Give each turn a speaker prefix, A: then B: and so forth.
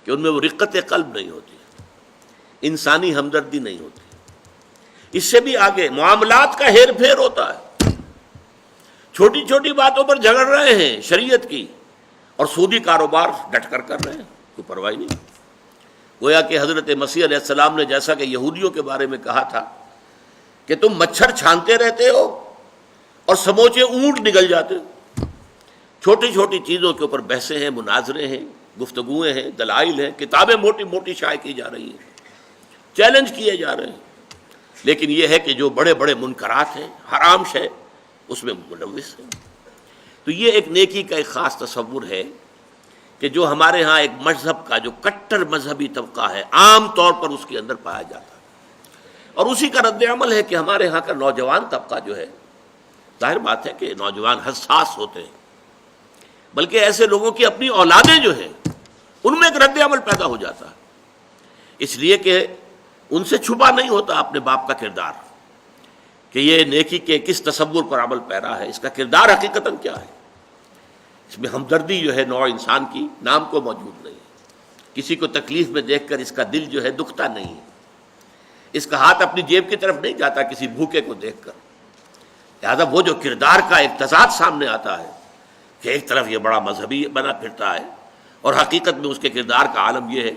A: کہ ان میں وہ رقت قلب نہیں ہوتی، انسانی ہمدردی نہیں ہوتی۔ اس سے بھی آگے معاملات کا ہیر پھیر ہوتا ہے، چھوٹی چھوٹی باتوں پر جھگڑ رہے ہیں شریعت کی، اور سودی کاروبار ڈٹ کر رہے ہیں، کوئی پرواہ نہیں۔ گویا کہ حضرت مسیح علیہ السلام نے جیسا کہ یہودیوں کے بارے میں کہا تھا کہ تم مچھر چھانتے رہتے ہو اور سموچے اونٹ نگل جاتے ہو، چھوٹی چھوٹی چیزوں کے اوپر بحثیں ہیں، مناظرے ہیں، گفتگویں ہیں، دلائل ہیں، کتابیں موٹی موٹی شائع کی جا رہی ہیں، چیلنج کیے جا رہے ہیں، لیکن یہ ہے کہ جو بڑے بڑے منکرات ہیں، حرام شے، اس میں ملوث ہیں۔ تو یہ ایک نیکی کا ایک خاص تصور ہے کہ جو ہمارے ہاں ایک مذہب کا جو کٹر مذہبی طبقہ ہے عام طور پر اس کے اندر پایا جاتا ہے، اور اسی کا رد عمل ہے کہ ہمارے ہاں کا نوجوان طبقہ جو ہے، ظاہر بات ہے کہ نوجوان حساس ہوتے ہیں، بلکہ ایسے لوگوں کی اپنی اولادیں جو ہیں ان میں ایک رد عمل پیدا ہو جاتا ہے، اس لیے کہ ان سے چھپا نہیں ہوتا اپنے باپ کا کردار کہ یہ نیکی کے کس تصور پر عمل پیرا ہے، اس کا کردار حقیقتاً کیا ہے۔ اس میں ہمدردی جو ہے نوع انسان کی نام کو موجود نہیں ہے، کسی کو تکلیف میں دیکھ کر اس کا دل جو ہے دکھتا نہیں ہے، اس کا ہاتھ اپنی جیب کی طرف نہیں جاتا کسی بھوکے کو دیکھ کر۔ لہذا وہ جو کردار کا ایک تضاد سامنے آتا ہے کہ ایک طرف یہ بڑا مذہبی بنا پھرتا ہے اور حقیقت میں اس کے کردار کا عالم یہ ہے